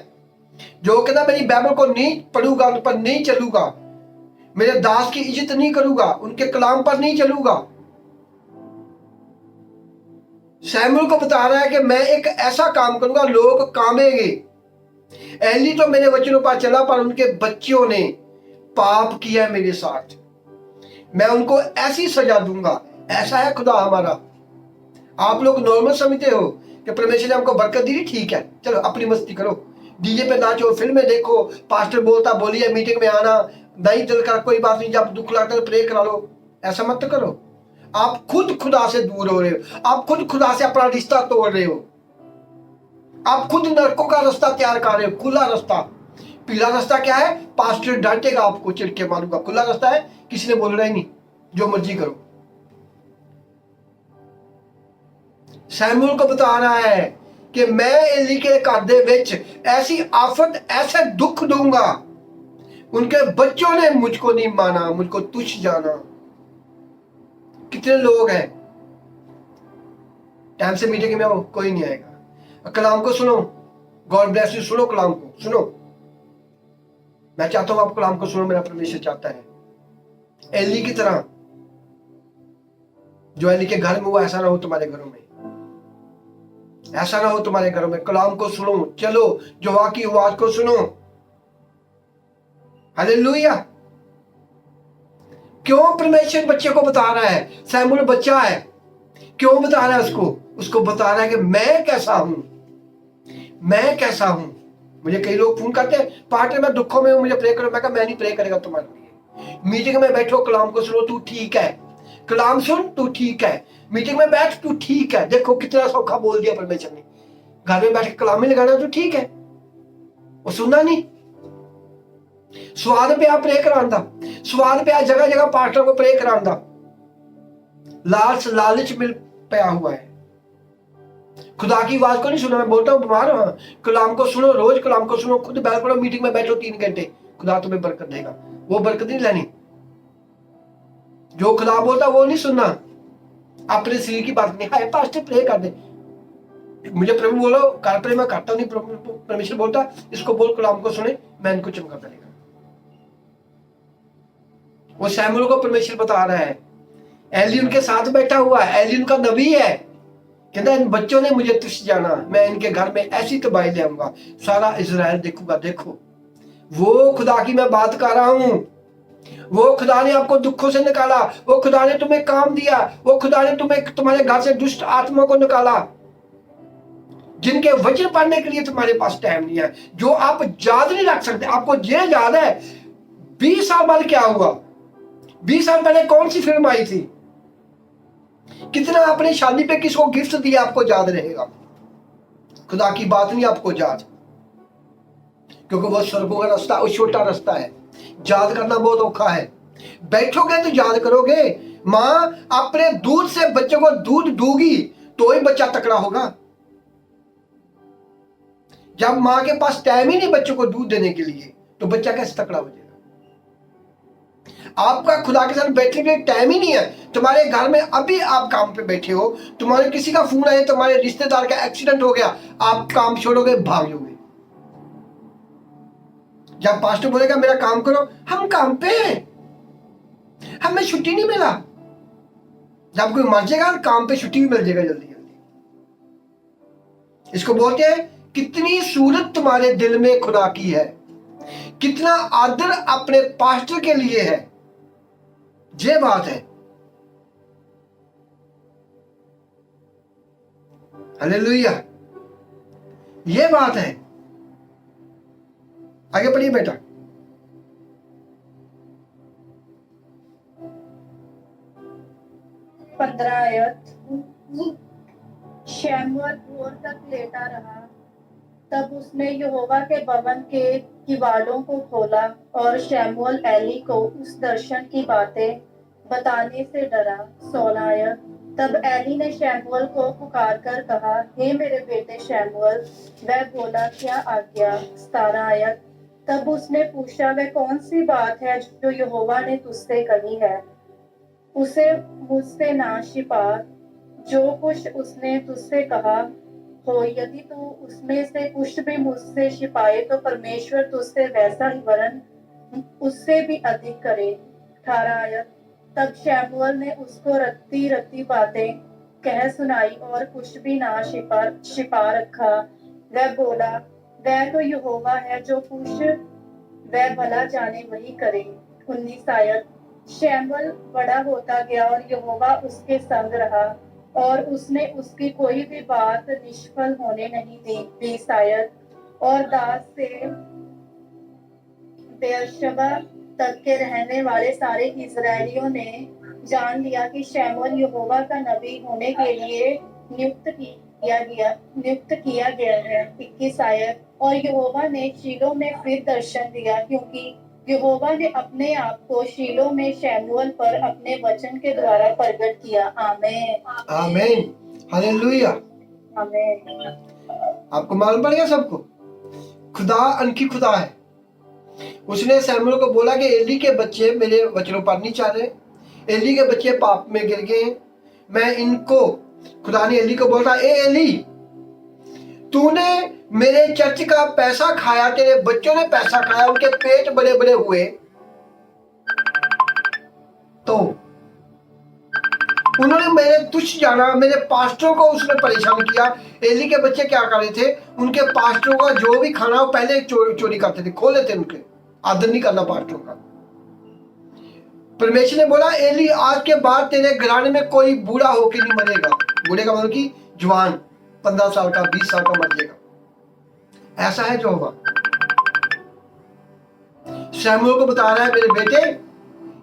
जो कहता मेरी बाइबल को नहीं पढ़ूंगा, उन पर नहीं चलूंगा, मेरे दास की इज्जत नहीं करूंगा, उनके कलाम पर नहीं चलूंगा। शैमुएल को बता रहा है कि मैं एक ऐसा काम करूंगा, लोग कामेंगे। एली तो मेरे वचनों पर चला, पर उनके बच्चों ने पाप किया मेरे साथ, मैं उनको ऐसी सजा दूंगा। ऐसा है खुदा हमारा। आप लोग नॉर्मल समझते हो कि परमेश्वर ने हमको बरकत दी, ठीक है, चलो अपनी मस्ती करो, डीजे पे नाचो, फिल्में देखो, पास्टर बोलता बोलिए, मीटिंग में आना नहीं दिल का, कोई बात नहीं, जब दुख लगता है प्रे करा लो। ऐसा मत करो। आप खुद खुदा से दूर हो रहे हो, आप खुद खुदा से अपना रिश्ता तोड़ रहे हो, आप खुद नरकों का रास्ता तैयार कर रहे हो। खुला रास्ता, पीला रास्ता क्या है? पास्टर डांटेगा आपको, चिढ़के मारूंगा। खुला रास्ता है, किसी ने बोलना ही नहीं, जो मर्जी करो। शैमुएल को बता रहा है कि मैं एली के घर दे विच ऐसी आफत, ऐसे दुख दूंगा, उनके बच्चों ने मुझको नहीं माना, मुझको तुच्छ जाना। कितने लोग हैं टाइम से मीटिंग में हो, कोई नहीं आएगा। कलाम को सुनो, गॉड ब्लेस यू, सुनो कलाम को, सुनो। मैं चाहता हूं आप कलाम को सुनो, मेरा परमेश्वर चाहता है एली की तरह। जो एली के घर में हुआ, ऐसा ना हो तुम्हारे घरों में, ऐसा ना हो तुम्हारे घरों में। कलाम को सुनो, चलो यहोवा की आवाज को सुनो। हालेलुया। क्यों परमेश्वर बच्चे को बता रहा है? शैमुएल बच्चा है, क्यों बता रहा है उसको? उसको बता रहा है कि मैं कैसा हूं, मैं कैसा हूं। मुझे कई लोग फोन करते हैं, पार्टी में दुखों में हूं, मुझे प्रे करो। मैं कहा मैं नहीं प्रे करेगा तुम्हारे लिए। मीटिंग में बैठो, कलाम को सुनो, तू ठीक है, कलाम सुन, तू ठीक है। मीटिंग में बैठ, तू ठीक है। देखो कितना सौखा बोल दिया परमेश्वर ने। घर में बैठ के कलाम ही लगाना, तो ठीक है, वो सुनना नहीं। स्वाद पे आप प्रे करांदा, स्वाद पे जगह जगह पास्टर को प्रे करांदा। लालच मिल पाया हुआ है, खुदा की आवाज को नहीं सुना। मैं बोलता हूँ बीमार हूं, कलाम को सुनो, रोज कलाम को सुनो, खुद बैठ पड़ो, मीटिंग में बैठो 3 घंटे, खुदा तुम्हें बरकत देगा। वो बरकत नहीं लेनी, जो खुदा बोलता वो नहीं सुनना, अपने शरीर की बात नहीं। हाय पास्टर प्रे कर दे, मुझे प्रभु बोलो कर, प्रे मैं करता नहीं। परमेश्वर बोलता इसको बोल, कलाम को सुने, मैं इनको चमका देगा। वो शैमुएल को परमेश्वर बता रहा है, एली उनके साथ बैठा हुआ है, एली उनका नबी है। कहता इन बच्चों ने मुझे तुच्छ जाना, मैं इनके घर में ऐसी तबाही ले आऊंगा, सारा इजराइल देखूंगा। देखो वो खुदा की मैं बात कर रहा हूं, वो खुदा ने आपको दुखों से निकाला, वो खुदा ने तुम्हें काम दिया, वो खुदा ने तुम्हें तुम्हारे घर से दुष्ट आत्मा को निकाला, जिनके वचन पढ़ने के लिए तुम्हारे पास टाइम नहीं है, जो आप याद नहीं रख सकते। आपको ये याद है 20 साल बाद क्या हुआ, 20 साल पहले कौन सी फिल्म आई थी, कितना अपनी शादी पे किसको गिफ्ट दिया, आपको याद रहेगा। खुदा की बात नहीं आपको याद, क्योंकि वो स्वर्गों का रास्ता, वो छोटा रास्ता है, याद करना बहुत औखा है। बैठोगे तो याद करोगे। माँ अपने दूध से बच्चे को दूध दूंगी तो ही बच्चा तकड़ा होगा। जब माँ के पास टाइम ही नहीं बच्चों को दूध देने के लिए, तो बच्चा कैसे तकड़ा हो जाएगा? आपका खुदा के साथ बैठने के लिए टाइम ही नहीं है। तुम्हारे घर में अभी आप काम पे बैठे हो, तुम्हारे किसी का फोन आया, तुम्हारे रिश्तेदार का एक्सीडेंट हो गया, आप काम छोड़ोगे, भागोगे। जब पास्टर बोलेगा मेरा काम करो, हम काम पे हैं, हमें छुट्टी नहीं मिला। जब कोई मर जाएगा काम पे छुट्टी भी मिल जाएगा जल्दी जल्दी। इसको बोलते हैं कितनी सूरत तुम्हारे दिल में खुदा की है, कितना आदर अपने पास्टर के लिए है। ये बात है। हालेलुया, ये बात है। आगे पढ़िए बेटा। आयत। शमूएल भोर तक लेटा रहा, तब उसने यहोवा के भवन के किवाड़ों को खोला और शमूएल एली को उस दर्शन की बातें बताने से डरा। 16 आयत। तब एली ने शमूएल को पुकार कर कहा, हे मेरे बेटे शमूएल। वह बोला, क्या आज्ञा। 17 आयत। तब उसने पूछा, वह कौन सी बात है जो यहोवा ने तुझसे कही है, उसे मुझसे ना छिपा। जो कुछ उसने तुझसे कहा हो, यदि तू उसमें से कुछ भी मुझसे छिपाए तो परमेश्वर तुझसे वैसा ही वरन उससे भी अधिक करे। 18 आयत। तब शमूएल ने उसको रत्ती रत्ती बातें कह सुनाई और कुछ भी ना छिपा रखा। वह बोला, वह तो यहोवा है, जो कुछ वह भला जाने वही करे। 19 आयत। शमूएल बड़ा होता गया और यहोवा उसके संग रहा और उसने उसकी कोई भी बात निष्फल होने नहीं दी। 20 आयत। और दास से बेर्शेबा तक के रहने वाले सारे इजरायलियों ने जान लिया कि शमूएल यहोवा का नबी होने के लिए नियुक्त किया गया है। 21 आयत। और यहोवा ने शीलो में फिर दर्शन दिया, क्योंकि यहोवा ने अपने आप को शीलो में शमूएल पर अपने वचन के द्वारा प्रकट किया। आमीन आमीन, हालेलुया, आमीन। आपको मालूम पड़ गया सबको, खुदा अनकी खुदा है। उसने शमूएल को बोला कि एली के बच्चे मेरे वचनों पर नहीं चल रहे, एली के बच्चे पाप में गिर गए हैं, मैं इनको, खुदा ने एली को बोला, ए एली, तूने मेरे चर्च का पैसा खाया, तेरे बच्चों ने पैसा खाया, उनके पेट बड़े बड़े हुए, तो उन्होंने मेरे तुच्छ जाना, मेरे पास्टरों को उसने परेशान किया। एली के बच्चे क्या कर रहे थे, उनके पास्टरों का जो भी खाना वो पहले चोरी करते थे, खो लेते, उनके आदर नहीं करना पास्टरों का। परमेश्वर ने बोला, एली, आज के बाद तेरे घराने में कोई बूढ़ा होकर नहीं मरेगा। बूढ़े का मतलब कि जवान, 15 साल का, 20 साल का मर जाएगा। ऐसा है जो होगा। शमूएल को बता रहा है, मेरे बेटे,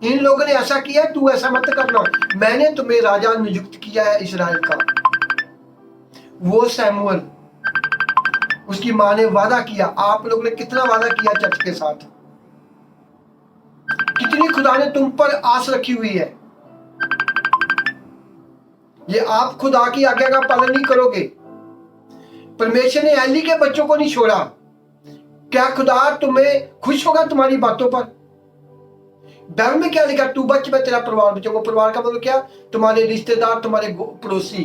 इन लोगों ने ऐसा किया, तू ऐसा मत करना, मैंने तुम्हें राजा नियुक्त किया है इस्राएल का। वो शमूएल, उसकी माँ ने वादा किया। आप लोगों ने कितना वादा किया चर्च के साथ, कितनी खुदा ने तुम पर आस रखी हुई है। ये आप खुदा की आज्ञा का पालन नहीं करोगे। परमेश्वर ने एली के बच्चों को नहीं छोड़ा। क्या खुदा तुम्हें खुश होगा तुम्हारी बातों पर? बाइबल में क्या लिखा, तू बच, मैं तेरा परिवार बचाऊंगा। परिवार का मतलब क्या? तुम्हारे रिश्तेदार, तुम्हारे पड़ोसी।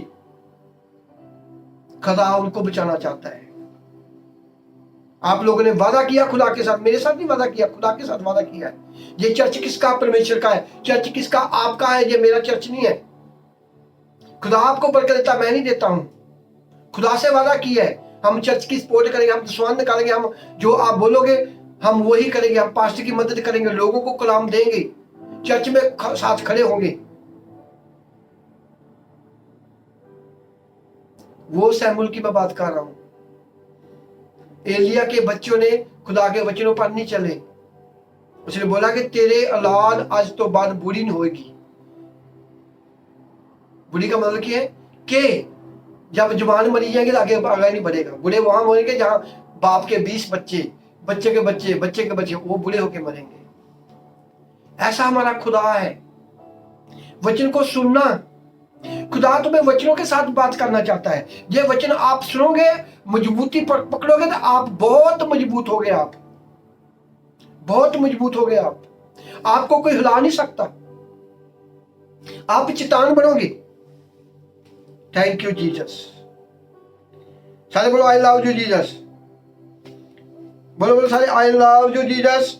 खुदा उनको बचाना चाहता है। आप लोगों ने वादा किया खुदा के साथ, मेरे साथ नहीं वादा किया, खुदा के साथ वादा किया है। ये चर्च किसका? परमेश्वर का है। चर्च किसका? आपका है। ये मेरा चर्च नहीं है। खुदा आपको बरकत देता, मैं नहीं देता हूं। खुदा से वादा किया है, हम चर्च की सपोर्ट करेंगे, हम दुश्मन निकालेंगे, हम जो आप बोलोगे हम वही करेंगे, हम पास्टर की मदद करेंगे, लोगों को कलाम देंगे, चर्च में साथ खड़े होंगे। वो शमूएल की मैं बात कर रहा हूं। एलिया के बच्चों ने खुदा के वचनों पर नहीं चले। उसने बोला कि तेरे औलाद आज तो बाद बुरी नहीं होगी। बुरी का मतलब क्या है कि जब जवान मरी जाएंगे तो आगे नहीं बढ़ेगा। बुढ़े वहां मरेंगे जहां बाप के 20 बच्चे, बच्चे के बच्चे, बच्चे के बच्चे, वो बुढ़े होके मरेंगे। ऐसा हमारा खुदा है। वचन को सुनना, खुदा तुम्हें वचनों के साथ बात करना चाहता है। ये वचन आप सुनोगे, मजबूती पकड़ोगे तो आप बहुत मजबूत हो गए, आप बहुत मजबूत हो गए। आप आपको कोई हिला नहीं सकता, आप चट्टान बनोगे। Thank you Jesus. सारे बोलो आई लव यू जीसस। बोलो बोलो सारे I love you Jesus.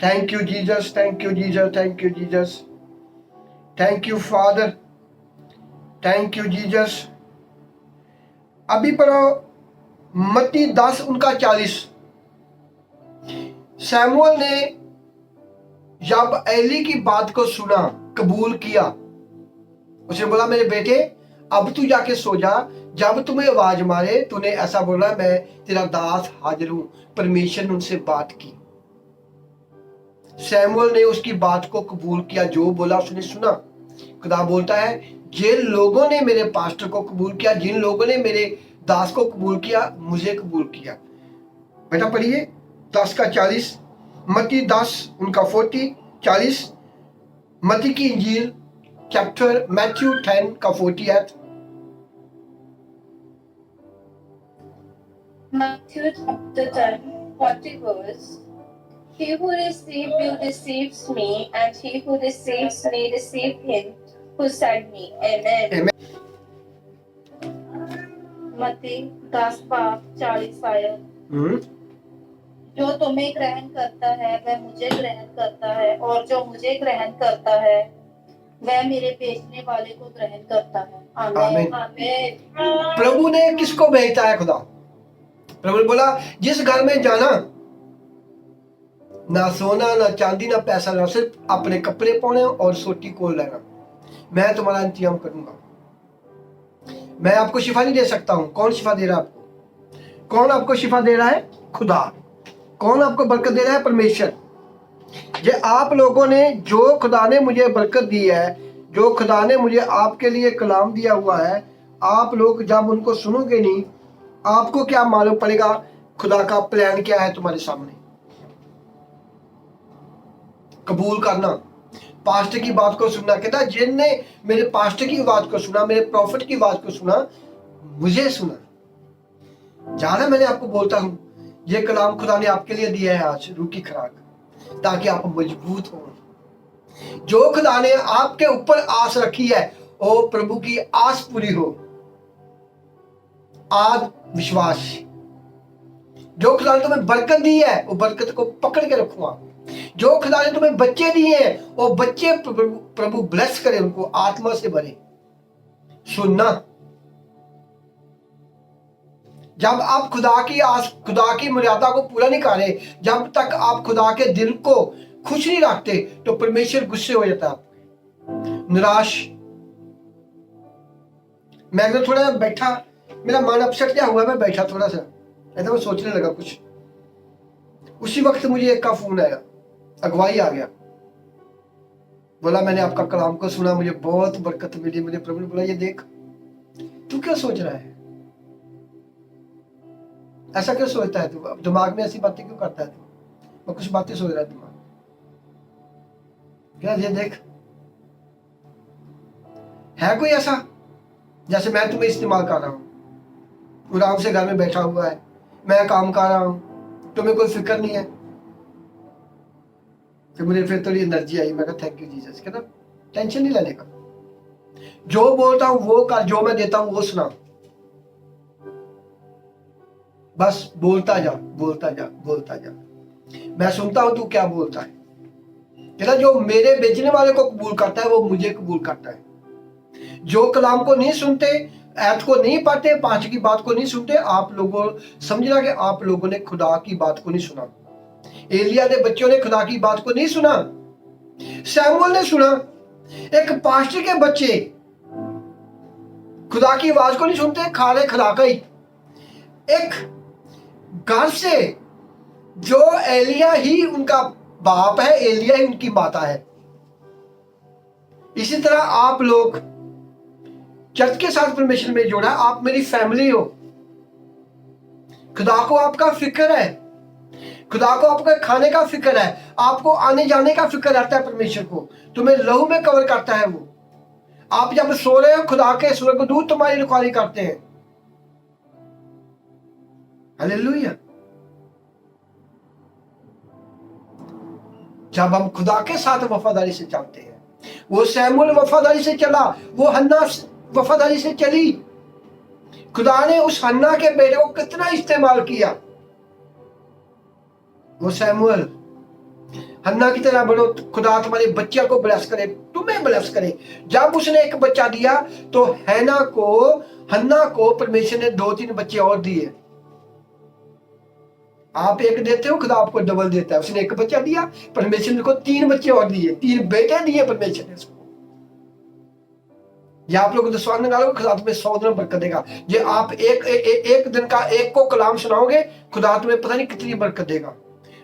Thank you Jesus, thank you Jesus, thank you Jesus, thank you father, thank you Jesus. अभी पढ़ो मत्ती 10 उनका 40। सैमुअल ने जब एली की बात को सुना, कबूल किया, उसने बोला मेरे बेटे अब तू जाके सो जा, जब तुम्हें आवाज मारे तूने ऐसा बोला मैं तेरा दास हाजिर हूं। परमेश्वर ने उनसे बात की, सैमुअल ने उसकी बात को कबूल किया, जो बोला उसने सुना। खुदा बोलता है जिन लोगों ने मेरे पास्टर को कबूल किया, जिन लोगों ने मेरे दास को कबूल किया, मुझे कबूल किया। बेटा पढ़िए 10 का 40, मत्ती 10 उनका 40। मत्ती की इंजील चैप्टर मैथ्यू 10 का 40। Matthew chapter 10, 40 verse. He who received you receives me, and he who receives me receives him who sent me. Amen. Amen. मत्ती 10 बाब 40 आयत। जो तुम्हें ग्रहण करता है वह मुझे ग्रहण करता है, और जो मुझे ग्रहण करता है वह मेरे भेजने वाले को ग्रहण करता है। आमीन। आमीन। प्रभु ने किसको भेजा है? खुदा। प्रभु ने बोला जिस घर में जाना, ना सोना ना चांदी ना पैसा, ना सिर्फ अपने कपड़े पाने और सोटी को लेना, मैं तुम्हारा इंतजाम करूंगा। मैं आपको शिफा नहीं दे सकता हूं। कौन शिफा दे रहा है आपको? कौन आपको शिफा दे रहा है? खुदा। कौन आपको बरकत दे रहा है? परमेश्वर। ये आप लोगों ने, जो खुदा ने मुझे बरकत दी है, जो खुदा ने मुझे आपके लिए कलाम दिया हुआ है, आप लोग जब उनको सुनोगे नहीं, आपको क्या मालूम पड़ेगा खुदा का प्लान क्या है तुम्हारे सामने। कबूल करना, पास्टर की बात को सुनना। कहता जिनने मेरे पास्टर की बात को सुना, मेरे प्रॉफिट की बात को सुना, मुझे सुना। ज्यादा मैंने आपको बोलता हूं, ये कलाम खुदा ने आपके लिए दिया है आज, रूह की खुराक, ताकि आप मजबूत हो। जो खुदा ने आपके ऊपर आस रखी है, वो प्रभु की आस पूरी हो। आज विश्वास, जो खुदा ने तुम्हें बरकत दी है, वो बरकत को पकड़ के रखूंगा। जो खुदा ने तुम्हें बच्चे दिए हैं, वो बच्चे प्रभु ब्लेस करे, उनको आत्मा से भरे। सुनना, जब आप खुदा की आस, खुदा की मर्यादा को पूरा नहीं कर रहे, जब तक आप खुदा के दिल को खुश नहीं रखते, तो परमेश्वर गुस्से हो जाता है, निराश। मैं तो थोड़ा बैठा, मेरा मन अपसेट क्या हुआ, मैं बैठा थोड़ा सा ऐसा, मैं सोचने लगा कुछ। उसी वक्त मुझे एक का फोन आया, अगवाई आ गया, बोला मैंने आपका कलाम को सुना, मुझे बहुत बरकत मिली। मुझे प्रभु ने बोला ये देख, तू क्या सोच रहा है, ऐसा क्यों सोचता है तू, दिमाग में ऐसी बातें क्यों करता है तू? मैं कुछ बातें सोच रहा है दिमाग, क्या ये देख, है कोई ऐसा जैसे मैं तुम्हें इस्तेमाल कर रहा हूं, आराम से घर में बैठा हुआ है, मैं काम कर रहा हूं, तुम्हें कोई फिक्र नहीं है। तो मुझे फिर थोड़ी एनर्जी आई, मैं कहा थैंक यू जीसस। कहना टेंशन नहीं लेने का, जो बोलता हूं वो कर, जो मैं देता हूं वो सुना, बस बोलता जा बोलता जा बोलता जा, मैं सुनता हूं तू क्या बोलता है। कहना जो मेरे बेचने वाले को कबूल करता है वो मुझे कबूल करता है। जो कलाम को नहीं सुनते, ऐत को नहीं पढ़ते, पांच की बात को नहीं सुनते, आप लोगों समझना कि आप लोगों ने खुदा की बात को नहीं सुना। एलिया के बच्चों ने खुदा की बात को नहीं सुना, सैमुअल ने सुना। एक पास्टर के बच्चे खुदा की आवाज को नहीं सुनते, खाले खराका ही। एक घर से जो एलिया ही उनका बाप है, एलिया ही उनकी माता है। इसी तरह आप लोग चर्च के साथ परमेश्वर में जोड़ा, आप मेरी फैमिली हो। खुदा को आपका फिक्र है, खुदा को आपका खाने का फिक्र है, आपको आने जाने का फिक्र रहता है। परमेश्वर को तुम्हें लहू में कवर करता है वो। आप जब सो रहे हो, खुदा के स्वर्गदूत तुम्हारी रखवाली करते हैं। हालेलुया। जब हम खुदा के साथ वफादारी से चलते हैं, वो सैमुअल वफादारी से चला, वो हन्ना वफादारी से चली। खुदा ने उस हन्ना के बेटे को कितना इस्तेमाल किया। वो सैमुअल हन्ना की तरह बढ़ो, खुदा तुम्हारे बच्चे को ब्लेस करे, तुम्हें ब्लेस करे। जब उसने एक बच्चा दिया तो हन्ना को परमेश्वर ने 2-3 बच्चे और दिए। आप एक देते हो, खुदा आपको डबल देता है। उसने एक बच्चा दिया, परमेश्वर ने को 3 बच्चे और दिए, 3 बेटे दिए परमेश्वर ने उसको। या आप लोग विश्वास निकालोगे, खुदा तुम्हें 100 दिन बरकत देगा। ये आप एक दिन का एक को कलाम सुनाओगे, खुदा तुम्हें पता नहीं कितनी बरकत देगा।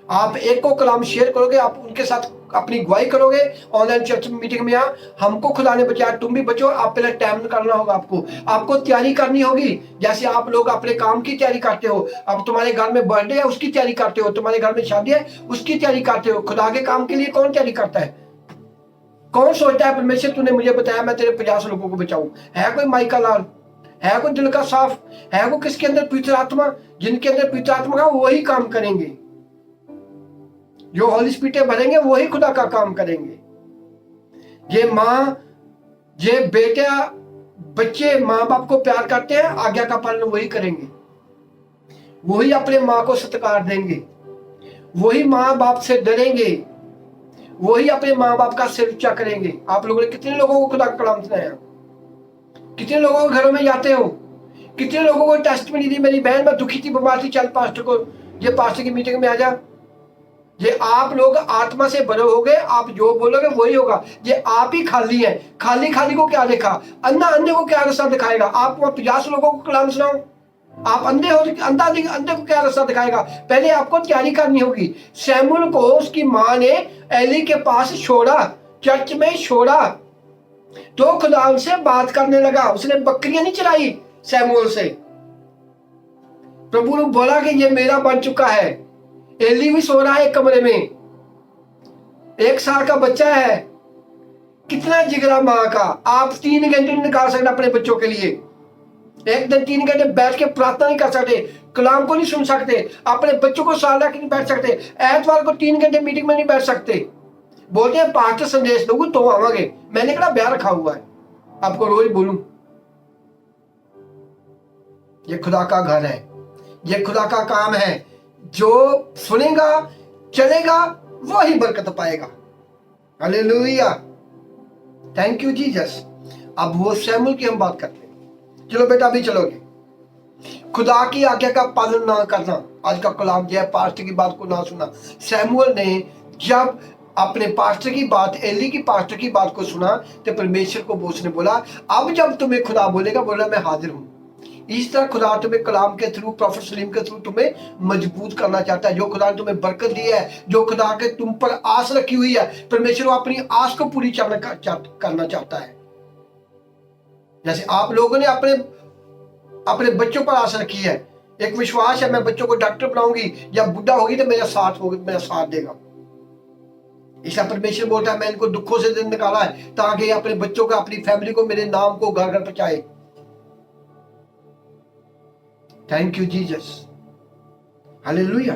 आप एक को कलाम शेयर करोगे, आप उनके साथ अपनी गवाही करोगे, ऑनलाइन चर्च मीटिंग में हमको खुदा ने बचाया, तुम भी बचो। आप पहले टाइम निकालना होगा, आपको तैयारी करनी होगी। जैसे आप लोग अपने काम की तैयारी करते हो, अब तुम्हारे घर में बर्थडे है उसकी तैयारी करते हो, तुम्हारे घर में शादी है उसकी तैयारी करते हो। खुदा के काम के लिए कौन तैयारी करता है? कौन सोचता है परमेश्वर तूने मुझे बताया मैं तेरे 50 लोगों को बचाऊं? है कोई माइका लाल? है कोई दिल का साफ? है कोई किसके अंदर पवित्र आत्मा? जिनके अंदर पवित्र आत्मा का वही काम करेंगे। जो होली स्पिरिट भरेंगे वही खुदा का काम करेंगे। ये माँ, ये बेटा, बच्चे माँ बाप को प्यार करते हैं, आज्ञा का पालन वही करेंगे। वही अपने माँ को सत्कार देंगे, वही माँ बाप से डरेंगे, वही अपने माँ बाप का सिर ऊंचा करेंगे। आप लोगों ने कितने लोगों को खुदा का कलाम सुनाया? कितने लोगों के घरों में जाते हो? कितने लोगों को टेस्ट में नहीं दी, मेरी बहन मैं दुखी थी, बीमार थी, चल पास्टर को, ये पास्टर की मीटिंग में आ जा। ये आप लोग आत्मा से भरे हो गए, आप जो बोलोगे वही होगा। ये आप ही खाली है। खाली खाली को क्या देखा? अन्ना अंधे को क्या रास्ता दिखाएगा? आप 50 लोगों को कलाम सुनाओ, आप अंधे हो, अंधे को क्या रास्ता दिखाएगा? पहले आपको तैयारी करनी होगी। सैमुअल को उसकी माँ ने एली के पास छोड़ा, चर्च में छोड़ा, तो खुदा उनसे बात करने लगा। उसने बकरियां नहीं चराई सैमुअल से। प्रभु ने बोला कि ये मेरा बन चुका है। एली भी सो रहा है एक कमरे में, 1 साल का बच्चा है। कितना जिगरा माँ का। आप 3 घंटे नहीं निकाल सकते अपने बच्चों के लिए। एक दिन 3 घंटे बैठ के प्रार्थना नहीं कर सकते, कलाम को नहीं सुन सकते, अपने बच्चों को साल रख नहीं बैठ सकते, एतवार को 3 घंटे मीटिंग में नहीं बैठ सकते। बोलते हैं पास्टर संदेश दोगे तो आवांगे। मैंने कहा ब्याह रखा हुआ है, आपको रोज बोलूं। ये खुदा का घर है, ये खुदा का काम है। जो सुनेगा चलेगा वही बरकत पाएगा। Hallelujah, thank you Jesus. अब वो सैमुअल की हम बात करते हैं। चलो बेटा अभी चलोगे। खुदा की आज्ञा का पालन ना करना। आज का कलाम जो है, पास्टर की बात को ना सुना। सैमुअल ने जब अपने पास्टर की बात, एली की पास्टर की बात को सुना, तो परमेश्वर को उसने बोला, अब जब तुम्हें खुदा बोलेगा, बोला मैं हाजिर हूं। इस तरह खुदा तुम्हें कलाम के थ्रू, प्रॉफेट सलीम के थ्रू तुम्हें मजबूत करना चाहता है। जो खुदा ने तुम्हें बरकत दी है, जो खुदा के तुम पर आस रखी हुई है, परमेश्वर अपनी आस को पूरी करना चाहता है। जैसे आप लोगों ने अपने बच्चों पर आस रखी है, एक विश्वास है मैं बच्चों को डॉक्टर बनाऊंगी, जब बुढ़ा होगी तो मेरा साथ देगा। इसलिए परमेश्वर बोलता है मैं इनको दुखों से दिन निकाला है ताकि अपने बच्चों को, अपनी फैमिली को, मेरे नाम को घर घर पहुंचाए। Thank you Jesus, hallelujah.